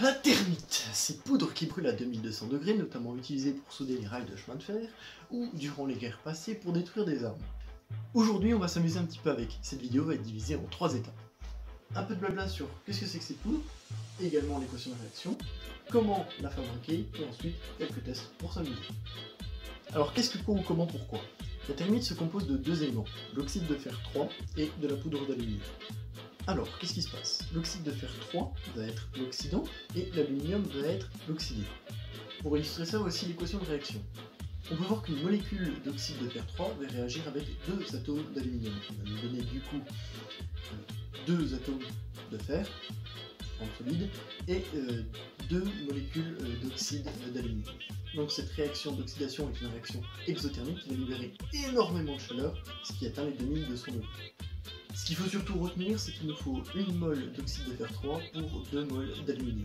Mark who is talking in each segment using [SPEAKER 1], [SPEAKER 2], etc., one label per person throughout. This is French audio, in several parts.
[SPEAKER 1] La thermite, ces poudres qui brûlent à 2200 degrés, notamment utilisées pour souder les rails de chemin de fer, ou durant les guerres passées pour détruire des armes. Aujourd'hui, on va s'amuser un petit peu avec. Cette vidéo va être divisée en 3 étapes. Un peu de blabla sur qu'est-ce que c'est que ces poudres, également l'équation de réaction, comment la fabriquer, et ensuite quelques tests pour s'amuser. Alors qu'est-ce que quoi ou comment pourquoi? La thermite se compose de deux éléments, l'oxyde de fer 3 et de la poudre d'aluminium. Alors, qu'est-ce qui se passe? L'oxyde de fer 3 va être l'oxydant et l'aluminium va être l'oxydé. Pour illustrer ça, voici l'équation de réaction. On peut voir qu'une molécule d'oxyde de fer 3 va réagir avec deux atomes d'aluminium, qui va nous donner du coup deux atomes de fer, en solide, et deux molécules d'oxyde d'aluminium. Donc cette réaction d'oxydation est une réaction exothermique qui va libérer énormément de chaleur, ce qui atteint les 2200 degrés. Ce qu'il faut surtout retenir, c'est qu'il nous faut une mole d'oxyde de fer 3 pour 2 moles d'aluminium.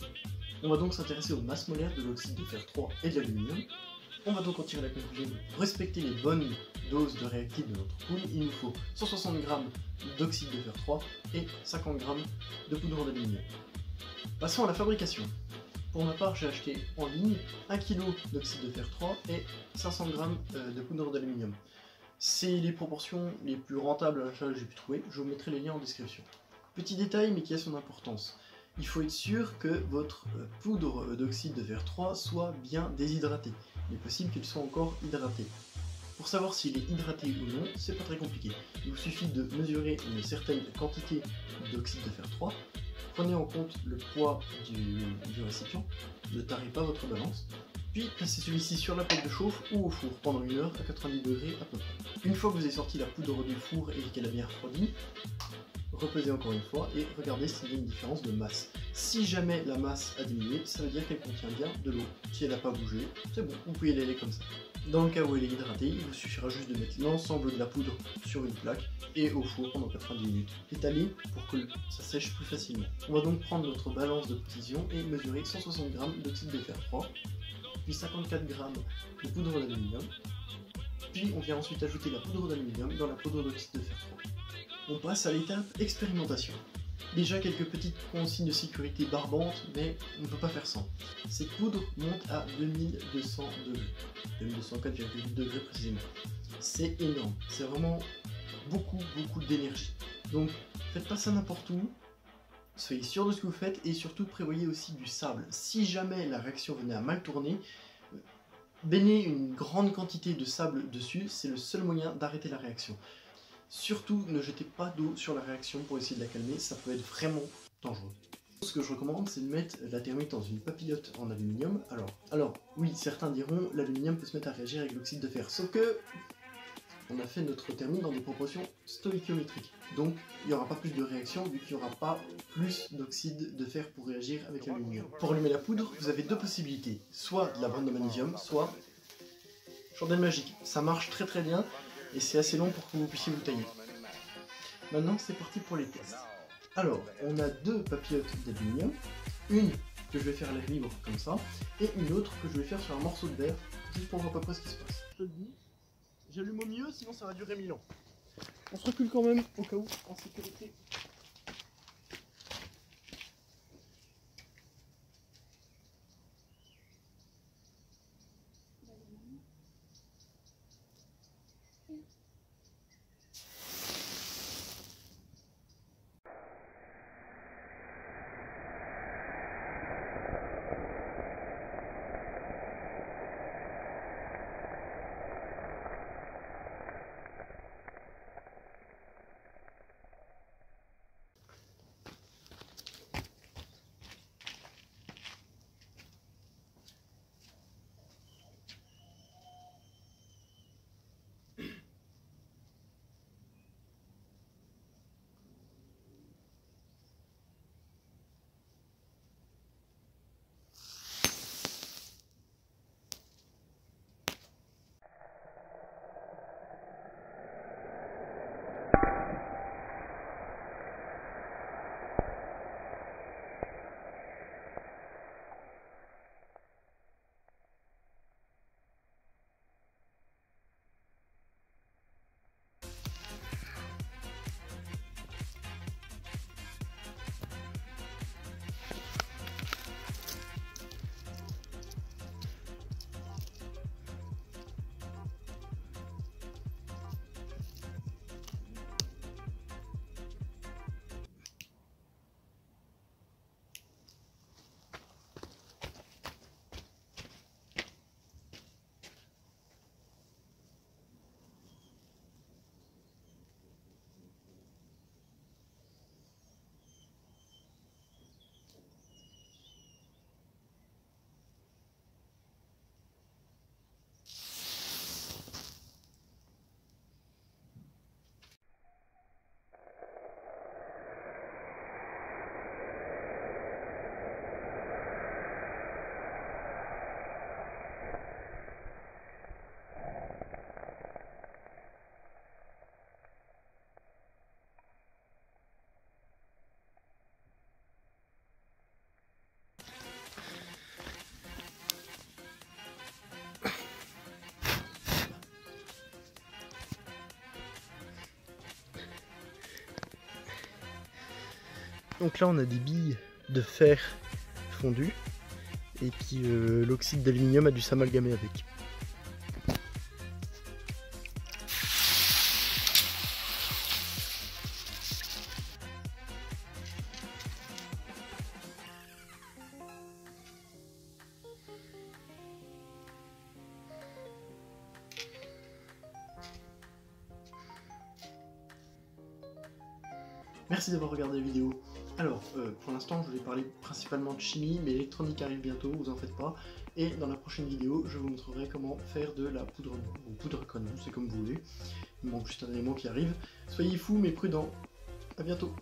[SPEAKER 1] On va donc s'intéresser aux masses molaires de l'oxyde de fer 3 et de l'aluminium. On va donc en tirer la conclusion de respecter les bonnes doses de réactifs de notre poudre. Il nous faut 160 g d'oxyde de fer 3 et 50 g de poudre d'aluminium. Passons à la fabrication. Pour ma part, j'ai acheté en ligne 1 kg d'oxyde de fer 3 et 500 g de poudre d'aluminium. C'est les proportions les plus rentables à l'achat que j'ai pu trouver, je vous mettrai les liens en description. Petit détail mais qui a son importance, il faut être sûr que votre poudre d'oxyde de fer 3 soit bien déshydratée. Il est possible qu'elle soit encore hydratée. Pour savoir s'il est hydraté ou non, c'est pas très compliqué. Il vous suffit de mesurer une certaine quantité d'oxyde de fer 3, prenez en compte le poids du récipient, ne tarez pas votre balance, puis placez celui-ci sur la plaque de chauffe ou au four pendant 1 heure à 90 degrés à peu près. Une fois que vous avez sorti la poudre du four et qu'elle a bien refroidi, repesez encore une fois et regardez s'il y a une différence de masse. Si jamais la masse a diminué, ça veut dire qu'elle contient bien de l'eau. Si elle n'a pas bougé, c'est bon, vous pouvez y aller comme ça. Dans le cas où elle est hydratée, il vous suffira juste de mettre l'ensemble de la poudre sur une plaque et au four pendant 90 minutes. Étaler pour que ça sèche plus facilement. On va donc prendre notre balance de précision et mesurer 160 g d'oxyde de fer 3, puis 54 g de poudre d'aluminium, puis on vient ensuite ajouter la poudre d'aluminium dans la poudre d'oxyde de fer 3. On passe à l'étape expérimentation. Déjà quelques petites consignes de sécurité barbantes, mais on ne peut pas faire sans. Cette poudre monte à 2200 degrés, 2204,8 degrés précisément. C'est énorme, c'est vraiment beaucoup d'énergie. Donc faites pas ça n'importe où, soyez sûr de ce que vous faites et surtout prévoyez aussi du sable. Si jamais la réaction venait à mal tourner, baignez une grande quantité de sable dessus, c'est le seul moyen d'arrêter la réaction. Surtout, ne jetez pas d'eau sur la réaction pour essayer de la calmer, ça peut être vraiment dangereux. Ce que je recommande, c'est de mettre la thermite dans une papillote en aluminium. Alors oui, certains diront, l'aluminium peut se mettre à réagir avec l'oxyde de fer, sauf que on a fait notre thermite dans des proportions stoïchiométriques. Donc, il n'y aura pas plus de réaction, vu qu'il n'y aura pas plus d'oxyde de fer pour réagir avec l'aluminium. Pour allumer la poudre, vous avez deux possibilités. Soit de la bande de magnésium, soit chandelle magique. Ça marche très bien. Et c'est assez long pour que vous puissiez vous tailler. Maintenant, c'est parti pour les tests. Alors, on a deux papillotes d'aluminium, une que je vais faire à l'air libre comme ça, et une autre que je vais faire sur un morceau de verre, juste pour voir à peu près ce qui se passe. Je te le dis, j'allume au mieux, sinon ça va durer 1000 ans. On se recule quand même, au cas où, en sécurité. Donc là on a des billes de fer fondues et puis l'oxyde d'aluminium a dû s'amalgamer avec. Merci d'avoir regardé la vidéo. Alors, pour l'instant, je vais parler principalement de chimie, mais l'électronique arrive bientôt, vous en faites pas. Et dans la prochaine vidéo, je vous montrerai comment faire de la poudre noire, ou poudre à canon, c'est comme vous voulez. Il me manque juste un élément qui arrive. Soyez fous, mais prudents. À bientôt.